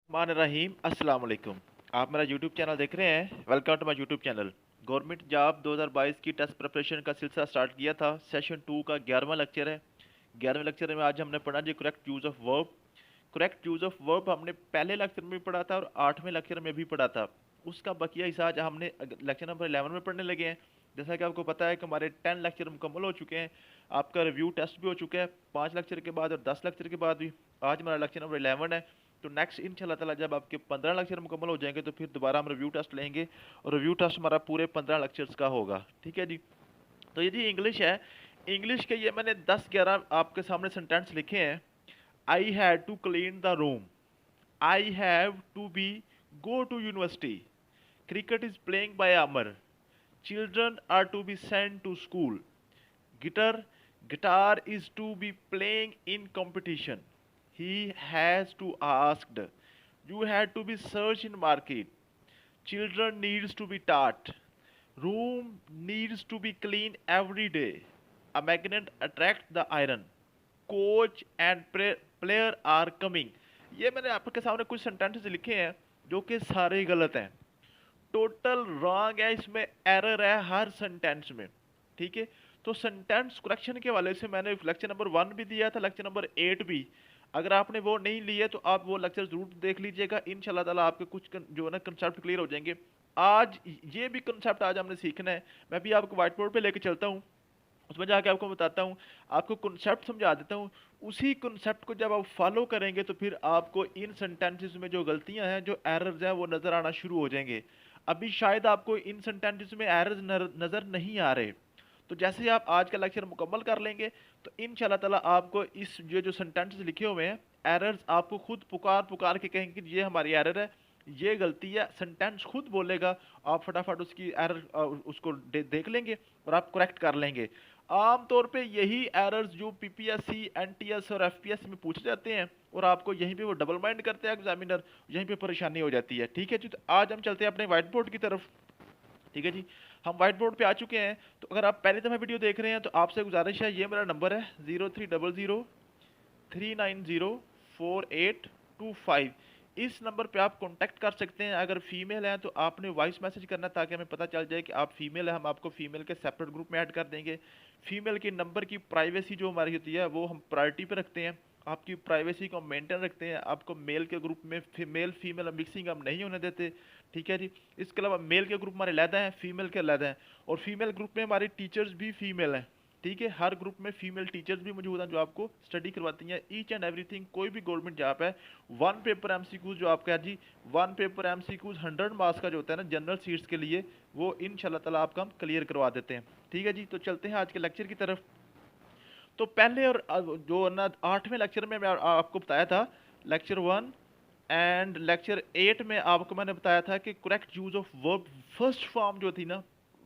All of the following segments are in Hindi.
मान रहीम अस्सलाम वालेकुम। आप मेरा यूट्यूब चैनल देख रहे हैं। Welcome to my YouTube channel. Government job 2022 की टेस्ट प्रिपरेशन का सिलसिला स्टार्ट किया था। सेशन 2 का 11वां लेक्चर है। 11वें लेक्चर में आज हमने पढ़ा जी correct use of verb. Correct use of verb हमने पहले लेक्चर में भी पढ़ा था और 8वें लेक्चर में भी पढ़ा था। उसका बकिया हिस्सा आज हमने लेक्चर नंबर 11 में पढ़ने लगे हैं। जैसा कि आपको पता है कि हमारे 10 लेक्चर मुकम्मल हो चुके हैं। आपका रिव्यू टेस्ट भी हो चुका है 5 लेक्चर के बाद और 10 लेक्चर के बाद भी। आज हमारा लेक्चर नंबर 11 है। तो नेक्स्ट इंशाल्लाह ताला जब आपके 15 लेक्चर मुकम्मल हो जाएंगे तो फिर दोबारा हम रिव्यू टेस्ट लेंगे और रिव्यू टेस्ट हमारा पूरे 15 लेक्चर्स का होगा। ठीक है जी। तो ये जी इंग्लिश है। इंग्लिश के ये मैंने 10-11 आपके सामने सेंटेंस लिखे हैं। I had to clean the room. I have to be go to university. Cricket is playing by Amar. Children are to be sent to school. Guitar is to be playing in competition. He has to asked. You had to be searched in market. Children needs to be taught. Room needs to be cleaned every day. A magnet attracts the iron. Coach and player are coming. ये मैंने आपके सामने कुछ सेंटेंसेस लिखे हैं जो कि सारे गलत हैं। टोटल रॉन्ग है, इसमें एरर है हर सेंटेंस में। ठीक है। तो सेंटेंस करेक्शन के वाले से मैंने लेक्चर नंबर 1 भी दिया था, लेक्चर नंबर 8 भी। अगर आपने वो नहीं लिए तो आप वो लेक्चर जरूर देख लीजिएगा। इंशाल्लाह ताला आपके कुछ जो है ना कंसेप्ट क्लियर हो जाएंगे। आज ये भी कंसेप्ट आज हमने सीखना है। मैं भी आपको व्हाइट बोर्ड पे लेके चलता हूँ, उसमें जाके आपको बताता हूँ, आपको कॉन्सेप्ट समझा देता हूँ। उसी कॉन्सेप्ट को जब आप फॉलो करेंगे तो फिर आपको इन सेंटेंसेस में जो गलतियां हैं, जो एरर्स हैं, वो नज़र आना शुरू हो जाएंगे। अभी शायद आपको इन सेंटेंसेस में एरर्स नज़र नहीं आ रहे। तो जैसे ही आप आज का लेक्चर मुकम्मल कर लेंगे तो इंशाल्लाह ताला आपको इस ये जो सेंटेंसेस लिखे हुए हैं, एरर्स आपको खुद पुकार पुकार के कहेंगे कि ये हमारी एरर है, ये गलती है। सेंटेंस खुद बोलेगा, आप फटाफट उसकी एरर उसको देख लेंगे और आप करेक्ट कर लेंगे। आम तौर पे यही एरर्स जो पीपीएससी, एनटीएस और एफपीएस में पूछे जाते हैं और आपको यहीं पे वो डबल माइंड करते हैं एग्जामिनर, यहीं पे परेशानी हो जाती है। ठीक है जी। तो आज हम चलते हैं अपने व्हाइट बोर्ड की तरफ। ठीक है जी। हम व्हाइट बोर्ड पे आ चुके हैं। तो अगर आप पहली दफ़ा वीडियो देख रहे हैं तो आपसे गुजारिश है, ये मेरा नंबर है 0300 390 4825। इस नंबर पे आप कांटेक्ट कर सकते हैं। अगर फीमेल हैं तो आपने वॉइस मैसेज करना ताकि हमें पता चल जाए कि आप फीमेल हैं, हम आपको फीमेल के सेपरेट ग्रुप में ऐड कर देंगे। फीमेल के नंबर की प्राइवेसी जो हमारी होती है वो हम प्रायोरिटी पे रखते हैं। आपकी प्राइवेसी को मेंटेन रखते हैं। आपको मेल के ग्रुप में मेल फीमेल मिक्सिंग हम नहीं होने देते। ठीक है जी। इसके अलावा मेल के ग्रुप हमारे अलहदा हैं, फीमेल के अलहदा हैं। और फीमेल ग्रुप में हमारी टीचर्स भी फीमेल हैं। ठीक है। हर ग्रुप में फीमेल टीचर्स भी मौजूद हैं जो आपको स्टडी करवाती हैं ईच एंड एवरीथिंग। कोई भी गवर्नमेंट जॉब है, वन पेपर एमसीक्यूज जो आपका है जी, वन पेपर एमसीक्यूज 100 मार्क्स का जो होता है ना जनरल सीट्स के लिए, वो इंशाल्लाह ताला आपका हम क्लियर करवा देते हैं। ठीक है जी। तो चलते हैं आज के लेक्चर की तरफ। तो पहले और जो ना 8वें लेक्चर में मैं आपको बताया था, लेक्चर 1 एंड लेक्चर 8 में आपको मैंने बताया था कि correct use of verb first form जो थी ना,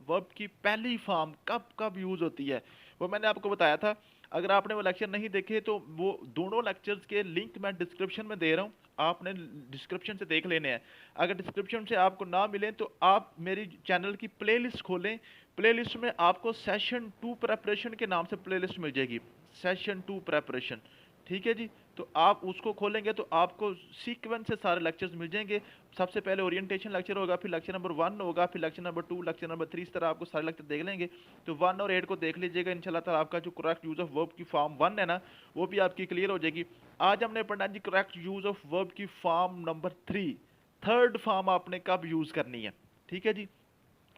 वर्ब की पहली फॉर्म कब कब यूज होती है, वो मैंने आपको बताया था। अगर आपने वो लेक्चर नहीं देखे तो वो दोनों लेक्चर्स के लिंक मैं डिस्क्रिप्शन में दे रहा हूँ, आपने डिस्क्रिप्शन से देख लेने हैं। अगर डिस्क्रिप्शन से आपको ना मिले तो आप मेरी चैनल की प्लेलिस्ट खोलें। प्लेलिस्ट में आपको सेशन 2 प्रेपरेशन के नाम से प्लेलिस्ट मिल जाएगी, सेशन 2 प्रेपरेशन। ठीक है जी। तो आप उसको खोलेंगे तो आपको सीक्वेंस से सारे लेक्चर्स मिल जाएंगे। सबसे पहले ओरिएंटेशन लेक्चर होगा, फिर लेक्चर नंबर 1 होगा, फिर लेक्चर नंबर 2, लेक्चर नंबर 3, इस तरह आपको सारे लेक्चर देख लेंगे। तो 1 और 8 को देख लीजिएगा। इंशाल्लाह ताला आपका जो करेक्ट यूज ऑफ वर्ब की फॉर्म 1 है ना, वो भी आपकी क्लियर हो जाएगी। आज हमने पढ़ना जी करेक्ट यूज ऑफ वर्ब की फॉर्म नंबर 3, थर्ड फॉर्म आपने कब यूज करनी है। ठीक है जी।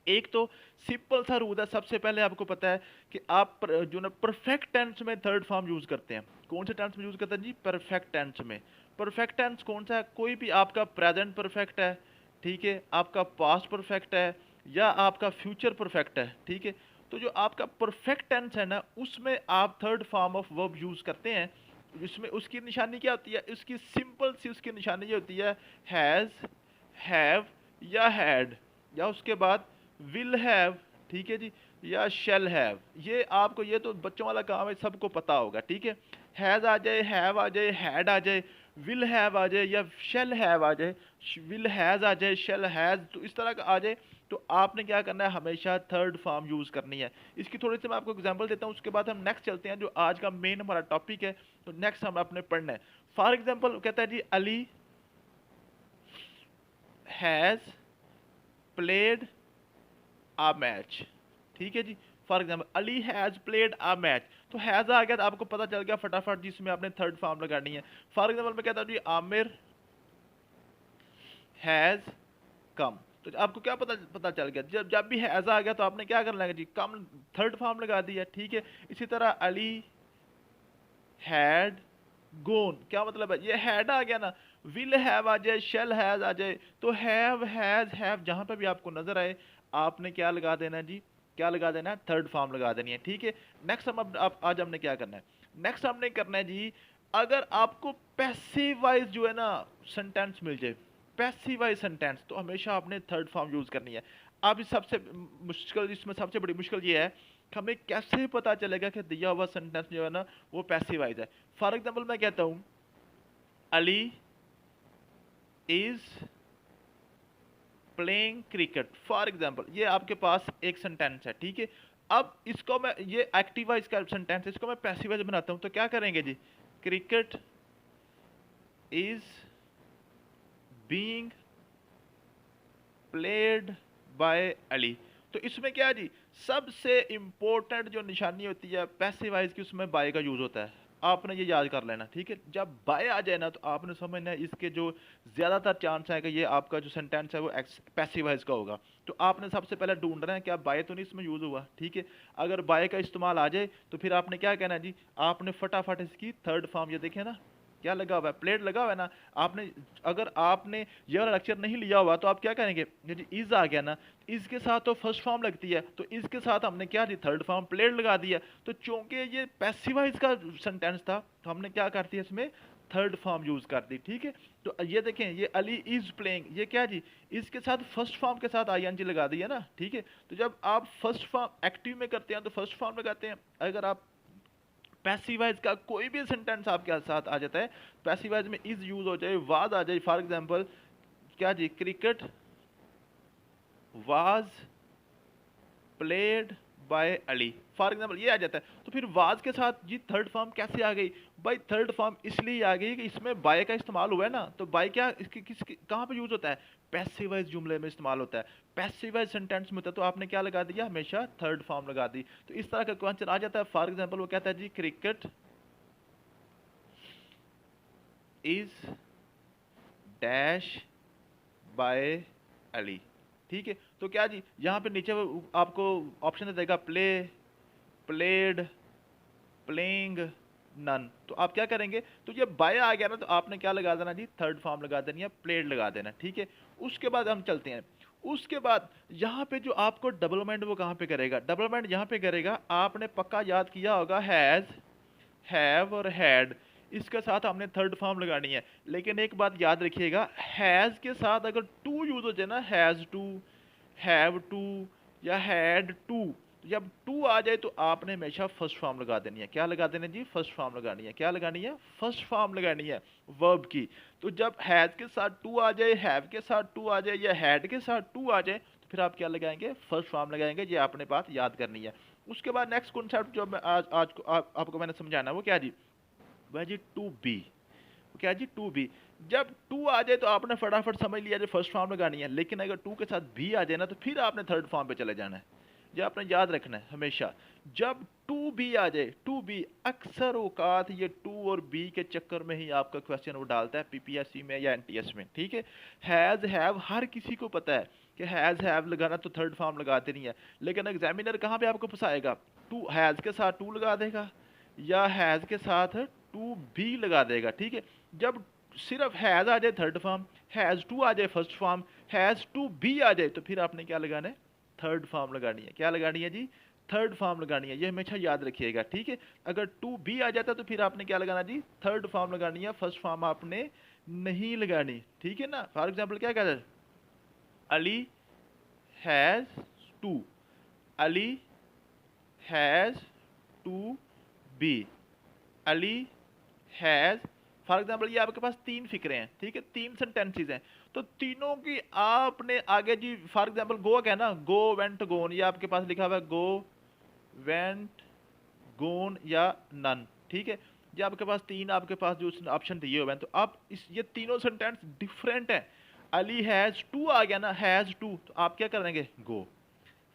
एक तो सिंपल सा रूल है, सबसे पहले आपको पता है कि आप जो ना परफेक्ट टेंस में थर्ड फॉर्म यूज करते हैं। कौन से टेंस में यूज करते हैं जी? परफेक्ट टेंस में। परफेक्ट टेंस कौन सा है? कोई भी आपका प्रेजेंट परफेक्ट है, ठीक है, आपका पास्ट परफेक्ट है, या आपका फ्यूचर परफेक्ट है। ठीक है। तो जो आपका परफेक्ट टेंस है ना, उसमें आप third form of verb use करते हैं। इसमें उसकी निशानी क्या होती है? उसकी सिंपल सी उसकी निशानी ये होती है, हैज, हैव या हैड, या उसके बाद विल हैव। ठीक है जी। या शेल हैव। ये आपको, ये तो बच्चों वाला काम है, सबको पता होगा। ठीक है। हैज आ जाए, हैव आ जाए, हैड आ जाए, विल हैव आ जाए, या शेल हैव आ जाए, विल हैज आ जाए, शेल हैज, तो इस तरह का आ जाए तो आपने क्या करना है? हमेशा थर्ड फॉर्म यूज करनी है। इसकी थोड़ी सी मैं आपको एग्जांपल देता हूँ, उसके बाद हम नेक्स्ट चलते हैं जो आज का मेन हमारा टॉपिक है। तो नेक्स्ट हम अपने पढ़ना है। फॉर एग्जाम्पल कहता है जी, Ali has played a match, ठीक है जी। For example Ali has played a match, तो हैज़ आ गया तो आपको पता चल गया फटाफट जिसमें आपने थर्ड फॉर्म लगानी है। फॉर एग्जाम्पल मैं कहता हूँ जी आमिर हैज़ कम, तो आपको क्या पता पता चल गया, जब जब भी हैज़ आ गया तो आपने क्या करना है जी, कम थर्ड फॉर्म लगा दिया, ठीक है। इसी तरह अली हैड गोन, क्या मतलब है, ये हैड आ गया ना, विल हैव आ जाए, शेल हैज आ जाए, तो हैव हैज हैव जहां पर भी आपको नजर आए आपने क्या लगा देना है जी, क्या लगा देना है, थर्ड फॉर्म लगा देनी है, ठीक है। नेक्स्ट हम अब आज हमने क्या करना है, नेक्स्ट हमने करना है जी, अगर आपको पैसिव वाइज जो है ना सेंटेंस मिल जाए, पैसिव वाइज सेंटेंस, तो हमेशा आपने थर्ड फॉर्म यूज करनी है। अब इस सबसे मुश्किल, इसमें सबसे बड़ी मुश्किल ये है कि हमें कैसे पता चलेगा कि दिया हुआ सेंटेंस जो है ना वो पैसिवाइज है। फॉर एग्जाम्पल मैं कहता हूं Ali is playing cricket, for example ये आपके पास एक सेंटेंस है, ठीक है। अब इसको मैं, ये एक्टिवाइज का सेंटेंस, इसको मैं पैसिवाइज बनाता हूं, तो क्या करेंगे जी, cricket is being played by Ali, तो इसमें क्या है जी, सबसे इंपॉर्टेंट जो निशानी होती है पैसिवाइज की, उसमें बाय का यूज होता है। आपने ये याद कर लेना, ठीक है। जब बाय आ जाए ना तो आपने समझना है इसके जो ज्यादातर चांस है कि ये आपका जो सेंटेंस है वो पैसिवाइज का होगा। तो आपने सबसे पहले ढूंढना है क्या बाय तो नहीं इसमें यूज हुआ, ठीक है। अगर बाय का इस्तेमाल आ जाए तो फिर आपने क्या कहना है जी, आपने फटाफट इसकी थर्ड फॉर्म, ये देखे ना क्या लगा हुआ है, प्लेट लगा हुआ है ना। आपने, अगर आपने ये वाला लेक्चर नहीं लिया हुआ तो आप क्या करेंगे, ये जी इज आ गया ना, इज के साथ तो फर्स्ट फॉर्म लगती है, तो इज के साथ हमने क्या जी थर्ड फॉर्म प्लेट लगा दिया। तो चूंकि ये पैसिवाइज का सेंटेंस था तो हमने क्या कर दिया, इसमें थर्ड फॉर्म यूज कर दी, ठीक है। तो ये देखें, ये अली इज प्लेइंग, ये क्या जी, इसके साथ फर्स्ट फॉर्म के साथ आईएनजी लगा दिया ना, ठीक है। तो जब आप फर्स्ट फॉर्म एक्टिव में करते हैं तो फर्स्ट फॉर्म लगाते हैं, अगर आप पैसिवाइज का कोई भी सेंटेंस आपके साथ आ जाता है, पैसिवाइज में इज यूज हो जाए, वाज आ जाए, फॉर एग्जांपल क्या जी, cricket was played by Ali, for example ये आ जाता है। तो फिर वाज के साथ जी थर्ड फॉर्म कैसे आ गई, भाई थर्ड फॉर्म इसलिए आ गई कि इसमें बाय का इस्तेमाल हुआ है ना, तो बाय क्या इसकी किस कहाँ पे यूज होता है, पैसिवाइज जुमले में इस्तेमाल होता है, पैसिवाइज सेंटेंस में होता है, तो आपने क्या लगा दिया, हमेशा थर्ड फॉर्म लगा दी। तो इस तरह का क्वेश्चन आ जाता है। फॉर एग्जांपल वो कहता है जी cricket is dash by Ali, ठीक है। तो क्या जी यहाँ पे नीचे वो आपको ऑप्शन देगा, प्ले, प्लेड, प्लेइंग, नन, तो आप क्या करेंगे, तो ये बाय आ गया ना तो आपने क्या लगा देना जी, थर्ड फॉर्म लगा देनी है, प्लेड लगा देना, ठीक है। उसके बाद हम चलते हैं, उसके बाद यहाँ पे जो आपको डेवलपमेंट वो कहाँ पे करेगा, डेवलपमेंट यहाँ पे करेगा, आपने पक्का याद किया होगा हैज, हैव और हैड, इसके साथ हमने थर्ड फॉर्म लगानी है। लेकिन एक बात याद रखिएगा, हैज के साथ अगर टू यूज हो जाए ना, हैज टू, हैव टू या हैड टू, जब टू आ जाए तो आपने हमेशा फर्स्ट फॉर्म लगा देनी है, क्या लगा देना जी, फर्स्ट फॉर्म लगानी है, क्या लगानी है, फर्स्ट फॉर्म लगानी है वर्ब की। तो जब हैज के साथ टू आ जाए, हैव के साथ टू आ जाए या हैड के साथ टू आ जाए तो फिर आप क्या लगाएंगे, फर्स्ट फॉर्म लगाएंगे। ये आपने बात याद करनी है। उसके बाद नेक्स्ट कॉन्सेप्ट जो मैं आज को आपको मैंने समझाना, वो क्या जी, वह जी टू बी, क्या जी टू बी। जब टू आ जाए तो आपने फटाफट समझ लिया जो फर्स्ट फॉर्म लगानी है, लेकिन अगर टू के साथ बी आ जाए ना तो फिर आपने थर्ड फॉर्म पे चले जाना है। ये आपने याद रखना है हमेशा, जब टू बी आ जाए, टू बी अक्सर औकात ये टू और बी के चक्कर में ही आपका क्वेश्चन वो डालता है पीपीएससी में या एनटीएस में, ठीक है। हैज हैव हर किसी को पता है कि हैज हैव लगाना तो थर्ड फॉर्म लगाते नहीं है, लेकिन एग्जामिनर कहाँ पे आपको फंसाएगा, टू हैज के साथ टू लगा देगा या हैज के साथ टू बी लगा देगा, ठीक है। जब सिर्फ हैज आ जाए थर्ड फॉर्म, हैज टू आ जाए first form, has to be आ जाए तो फिर आपने क्या लगाना है, थर्ड फॉर्म लगानी है, क्या लगानी है जी, थर्ड फॉर्म लगानी है। ये हमेशा याद रखिएगा, ठीक है। अगर टू बी आ जाता तो फिर आपने क्या लगाना जी, थर्ड फॉर्म लगानी है, फर्स्ट फॉर्म आपने नहीं लगानी, ठीक है ना। फॉर एग्जाम्पल क्या कहता है, Ali has to, Ali has to be, Ali has, for example ये आपके पास तीन फिक्रे हैं, ठीक है, तीन सेंटेंसेस हैं, तो तीनों की आपने आगे जी, फॉर एग्जाम्पल गो क्या ना, गो वेंट गोन, ये आपके पास लिखा हुआ है गो वेंट गोन या नन, ठीक है। ये आपके पास तीन, आपके पास जो ऑप्शन दिए हुए हैं, तो आप इस ये तीनों सेंटेंस डिफरेंट हैं। अली हैज़ टू आ गया ना, हैज़ टू, तो आप क्या करेंगे, गो,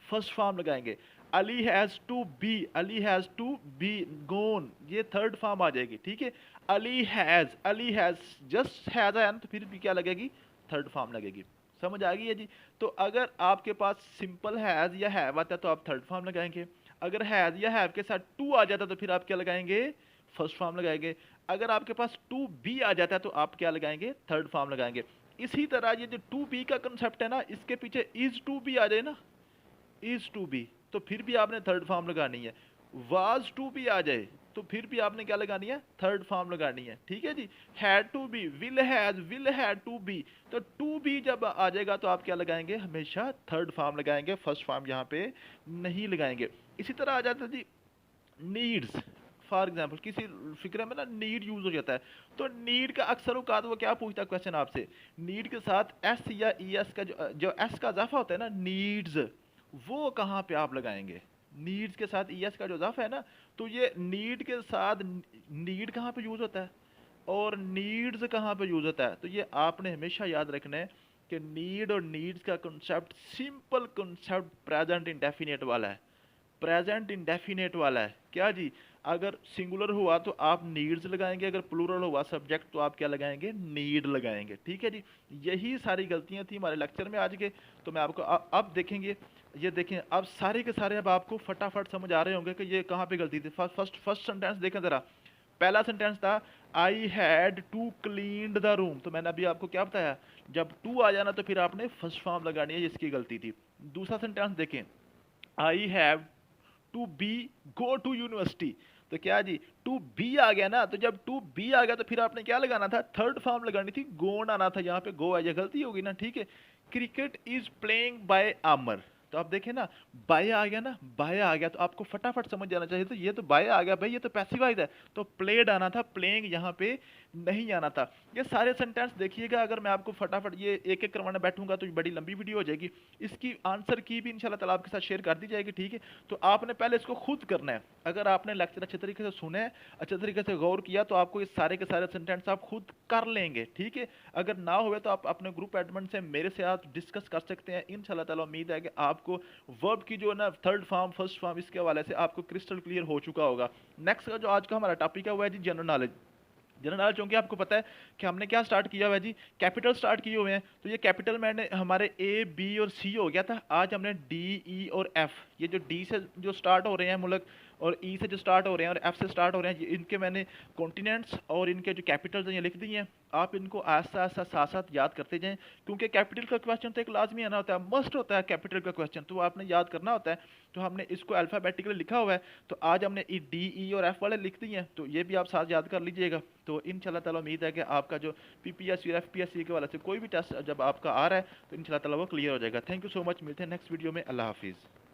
फर्स्ट फॉर्म लगाएंगे। Ali has to be, Ali has to be gone, ये थर्ड फॉर्म आ जाएगी, ठीक है। अली हैज़ जस्ट हैज़ आया ना, तो फिर भी क्या लगेगी, थर्ड फॉर्म लगेगी। समझ आ गई है जी। तो अगर आपके पास सिंपल हैज़ या हैव आता है तो आप थर्ड फॉर्म लगाएंगे। अगर हैज़ या हैव के साथ टू आ जाता है तो फिर आप क्या लगाएंगे, फर्स्ट फॉर्म लगाएंगे। अगर आपके पास टू बी आ जाता है तो आप क्या लगाएंगे, थर्ड फॉर्म लगाएंगे। इसी तरह ये जो टू बी का कंसेप्ट है ना, इसके पीछे इज टू बी आ जाए ना, इज टू बी, तो फिर भी आपने थर्ड फॉर्म लगानी है। वाज टू बी आ जाए तो फिर भी आपने क्या लगानी है, थर्ड फॉर्म लगानी है, ठीक है जी। Had to be, will had to be, तो टू बी जब आ जाएगा तो आप क्या लगाएंगे, हमेशा थर्ड फॉर्म लगाएंगे, फर्स्ट फॉर्म यहाँ पे नहीं लगाएंगे। इसी तरह आ जाता है जी नीड्स। फॉर एग्जाम्पल किसी फिक्र में ना नीड यूज हो जाता है, तो नीड का अक्सर औकात वो क्या पूछता है क्वेश्चन आपसे, नीड के साथ एस या ई एस का जो एस का इजाफा होता है ना, नीड्स, वो कहाँ पे आप लगाएंगे। नीड्स के साथ ई एस का जो इजाफा है ना, तो ये नीड के साथ नीड कहाँ पे यूज होता है और नीड्स कहाँ पे यूज होता है, तो ये आपने हमेशा याद रखना है कि नीड और नीड्स का concept simple concept present indefinite वाला है, प्रेजेंट इंडेफिनेट वाला है। क्या जी, अगर सिंगुलर हुआ तो आप नीड्स लगाएंगे, अगर प्लूरल हुआ सब्जेक्ट तो आप क्या लगाएंगे, नीड लगाएंगे, ठीक है जी। यही सारी गलतियां थी हमारे लेक्चर में आज के। तो मैं आपको अब देखेंगे, ये देखें अब सारे के सारे अब आपको फटाफट समझ आ रहे होंगे कि ये कहाँ पे गलती थी। फर्स्ट सेंटेंस देखें ज़रा। पहला सेंटेंस था I had to clean the room, तो मैंने अभी आपको क्या बताया, जब टू आ जाना तो फिर आपने फर्स्ट फॉर्म लगानी है, इसकी गलती थी। दूसरा सेंटेंस देखें, I have to be go to university, तो क्या जी टू बी आ गया ना, तो जब टू बी आ गया तो फिर आपने क्या लगाना था, थर्ड फॉर्म लगानी थी, गोन आना था, यहाँ पे गो आ, गलती होगी ना, ठीक है। क्रिकेट इज प्लेइंग बाय आमर, तो आप देखें ना, बाय आ गया ना, बाय आ गया तो आपको फटाफट समझ जाना चाहिए, तो ये तो बाय आ गया भाई, ये तो पैसिवाइज है, तो प्लेड आना था, प्लेइंग यहाँ पे नहीं आना था। ये सारे सेंटेंस देखिएगा, अगर मैं आपको फटाफट ये एक एक करवाना बैठूंगा तो बड़ी लंबी वीडियो हो जाएगी। इसकी आंसर की भी इंशाल्लाह ताला आपके साथ शेयर कर दी जाएगी, ठीक है। तो आपने पहले इसको खुद करना है। अगर आपने लेक्चर अच्छे तरीके से सुने, अच्छे तरीके से गौर किया, तो आपको ये सारे के सारे सेंटेंस आप खुद कर लेंगे, ठीक है। अगर ना हुए तो आप अपने ग्रुप एडमिन से मेरे से आप डिस्कस कर सकते हैं। इंशाल्लाह ताला उम्मीद है कि आपको वर्ब की जो ना थर्ड फॉर्म फर्स्ट फॉर्म इसके हवाले से आपको क्रिस्टल क्लियर हो चुका होगा। नेक्स्ट का जो आज का हमारा टॉपिक है वो है जी जनरल नॉलेज। जनरल नॉलेज, क्योंकि आपको पता है कि हमने क्या स्टार्ट किया हुआ है जी, कैपिटल स्टार्ट किए हुए हैं। तो ये कैपिटल मैंने हमारे ए बी और सी हो गया था, आज हमने डी ई और एफ, ये जो डी से जो स्टार्ट हो रहे हैं मुल्क और ई से जो स्टार्ट हो रहे हैं और एफ से स्टार्ट हो रहे हैं, इनके मैंने कॉन्टिनेंट्स और इनके जो कैपिटल्स हैं ये लिख दिए हैं। आप इनको आस्ता आस्ता साथ साथ याद करते जाएं, क्योंकि कैपिटल का क्वेश्चन तो एक लाजमी आना होता है, मस्ट होता है कैपिटल का क्वेश्चन, तो आपने याद करना होता है। तो हमने इसको अल्फ़ाबेटिकली लिखा हुआ है, तो आज हमने डी ई और एफ वाले लिख दिए हैं, तो ये भी आप साथ याद कर लीजिएगा। तो इंशाल्लाह ताला उम्मीद है कि आपका जो पीपीएससी और एफपीएससी के वाले से कोई भी टेस्ट जब आपका आ रहा है तो इंशाल्लाह ताला वो क्लियर हो जाएगा। थैंक यू सो मच, मिलते हैं नेक्स्ट वीडियो में। अल्लाह हाफिज़।